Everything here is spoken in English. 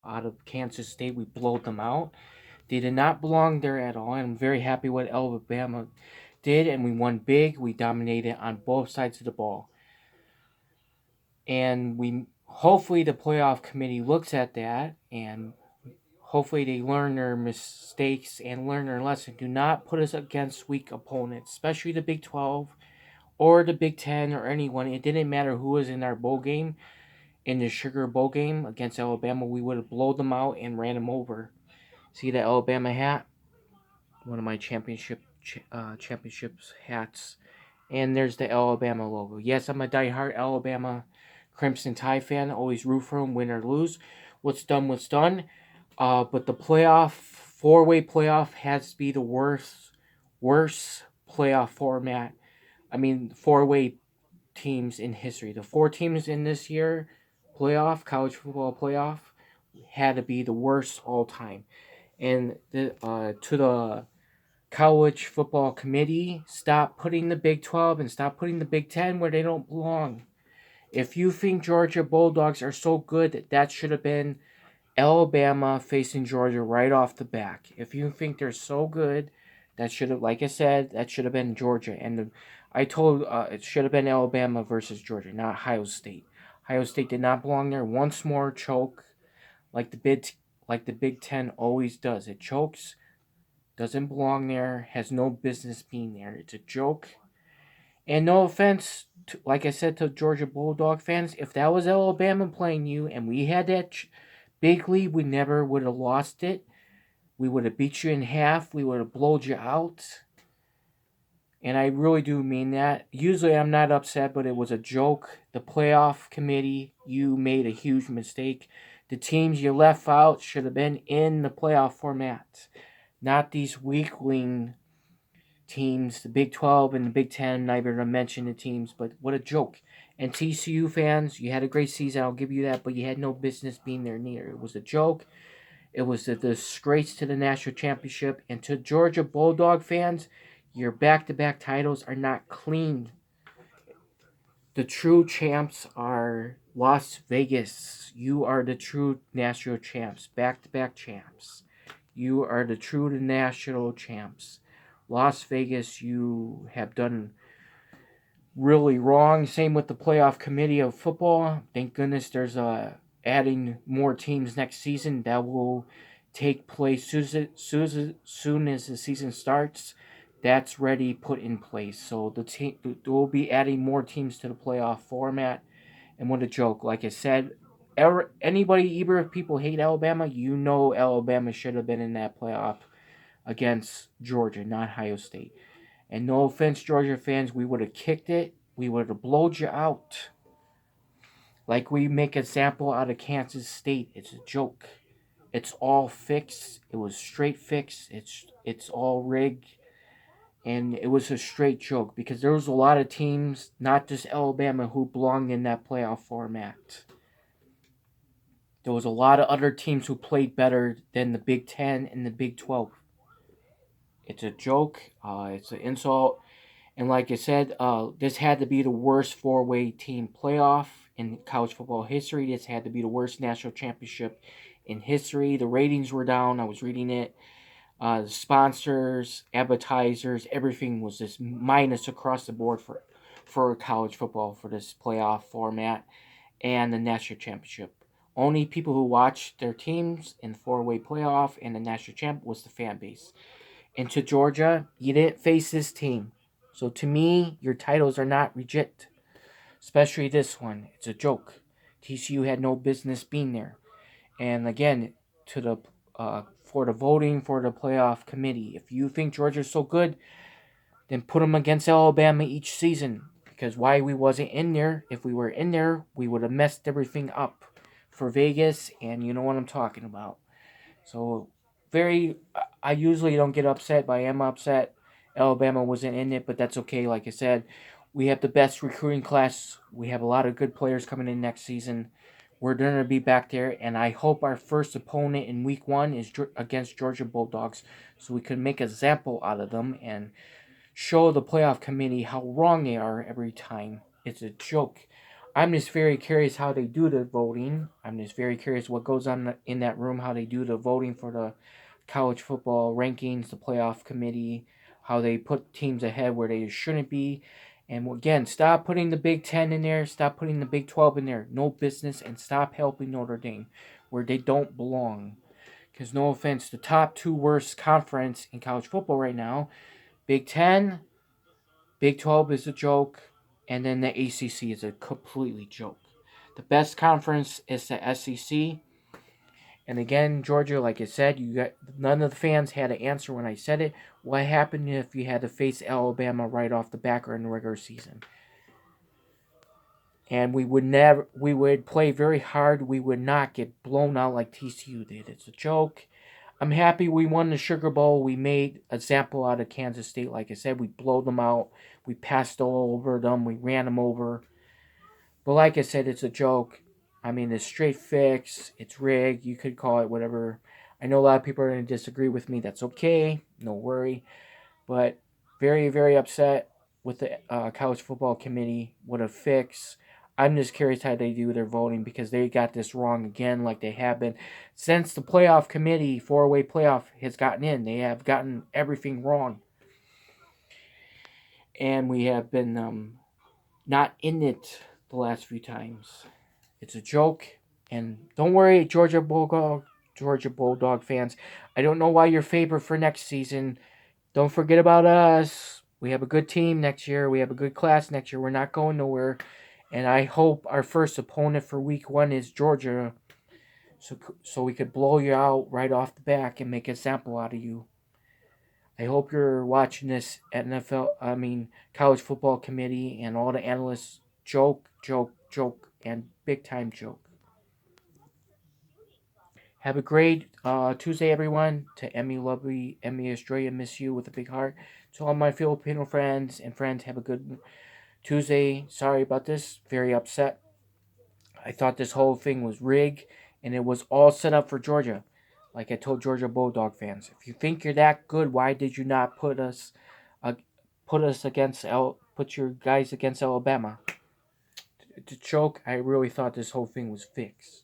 out of Kansas State. We blowed them out. They did not belong there at all. And I'm very happy what Alabama did, and we won big. We dominated on both sides of the ball. And we hopefully the playoff committee looks at that and hopefully they learn their mistakes and learn their lesson. Do not put us against weak opponents, especially the Big 12 or the Big 10 or anyone. It didn't matter who was in our bowl game. In the Sugar Bowl game against Alabama, we would have blown them out and ran them over. See the Alabama hat? One of my championships hats. And there's the Alabama logo. Yes, I'm a diehard Alabama Crimson Tide fan. Always root for them, win or lose. What's done, what's done. But the playoff, four-way playoff has to be the worst playoff format. I mean, four-way teams in history. The four teams in this year playoff, college football playoff, had to be the worst all time. And to the college football committee, stop putting the Big 12 and stop putting the Big 10 where they don't belong. If you think Georgia Bulldogs are so good, that should have been Alabama facing Georgia right off the back. If you think they're so good, that should have, like I said, that should have been Georgia. I told it should have been Alabama versus Georgia, not Ohio State. Ohio State did not belong there. Once more, choke like the Big Ten always does. It chokes, doesn't belong there, has no business being there. It's a joke. And no offense, like I said to Georgia Bulldog fans, if that was Alabama playing you and we had that big lead, we never would have lost it. We would have beat you in half. We would have blowed you out. And I really do mean that. Usually I'm not upset, but it was a joke. The playoff committee, you made a huge mistake. The teams you left out should have been in the playoff format, not these weakling teams, the Big 12 and the Big 10. Not even to mention the teams, but what a joke. And TCU fans, you had a great season, I'll give you that, but you had no business being there neither. It was a joke. It was a disgrace to the national championship. And to Georgia Bulldog fans, your back to back titles are not clean. The true champs are Las Vegas. You are the true national champs, back to back champs. You are the true national champs. Las Vegas, you have done really wrong. Same with the playoff committee of football. Thank goodness there's adding more teams next season. That will take place soon as the season starts. That's ready, put in place. So the team will be adding more teams to the playoff format. And what a joke! Like I said, anybody, even if people hate Alabama, you know Alabama should have been in that playoff against Georgia, not Ohio State. And no offense, Georgia fans, we would have kicked it. We would have blowed you out. Like we make a sample out of Kansas State. It's a joke. It's all fixed. It was straight fixed. It's all rigged. And it was a straight joke because there was a lot of teams, not just Alabama, who belonged in that playoff format. There was a lot of other teams who played better than the Big 10 and the Big 12. It's a joke. It's an insult. And like I said, this had to be the worst four-way team playoff in college football history. This had to be the worst national championship in history. The ratings were down. I was reading it. Sponsors, advertisers, everything was just minus across the board for college football for this playoff format and the national championship. Only people who watched their teams in the four-way playoff and the national champ was the fan base. And to Georgia, you didn't face this team. So to me, your titles are not legit. Especially this one. It's a joke. TCU had no business being there. And again, to the for the voting for the playoff committee, if you think Georgia's so good, then put them against Alabama each season. Because why we wasn't in there? If we were in there, we would have messed everything up for Vegas, and you know what I'm talking about. So very, I usually don't get upset, but I am upset. Alabama wasn't in it, but that's okay. Like I said, we have the best recruiting class. We have a lot of good players coming in next season. We're going to be back there, and I hope our first opponent in week one is against Georgia Bulldogs so we can make a example out of them and show the playoff committee how wrong they are every time. It's a joke. I'm just very curious how they do the voting. I'm just very curious what goes on in that room, how they do the voting for the college football rankings, the playoff committee, how they put teams ahead where they shouldn't be. And again, stop putting the Big Ten in there, stop putting the Big 12 in there. No business, and stop helping Notre Dame where they don't belong. Because no offense, the top two worst conference in college football right now, Big Ten, Big 12 is a joke, and then the ACC is a completely joke. The best conference is the SEC. And again, Georgia, like I said, you got none of the fans had an answer when I said it. What happened if you had to face Alabama right off the back or in the regular season? And we would play very hard. We would not get blown out like TCU did. It's a joke. I'm happy we won the Sugar Bowl. We made a sample out of Kansas State. Like I said, we blow them out. We passed all over them. We ran them over. But like I said, it's a joke. I mean, it's straight fix. It's rigged. You could call it whatever. I know a lot of people are going to disagree with me. That's okay. No worry. But very, very upset with the college football committee. What a fix. I'm just curious how they do their voting because they got this wrong again, like they have been since the playoff committee, four-way playoff, has gotten in. They have gotten everything wrong, and we have been not in it the last few times. It's a joke, and don't worry, Georgia Bulldog fans. I don't know why you're favored for next season. Don't forget about us. We have a good team next year. We have a good class next year. We're not going nowhere. And I hope our first opponent for week 1 is Georgia. So we could blow you out right off the back and make a sample out of you. I hope you're watching this college football committee and all the analysts joke, joke, joke, and big time joke. Have a great Tuesday, everyone. To Emmy Lovely, Emmy Australia, miss you with a big heart. To all my Filipino friends and friends, have a good Tuesday. Sorry about this. Very upset. I thought this whole thing was rigged, and it was all set up for Georgia. Like I told Georgia Bulldog fans, if you think you're that good, why did you not put your guys against Alabama? To choke, I really thought this whole thing was fixed.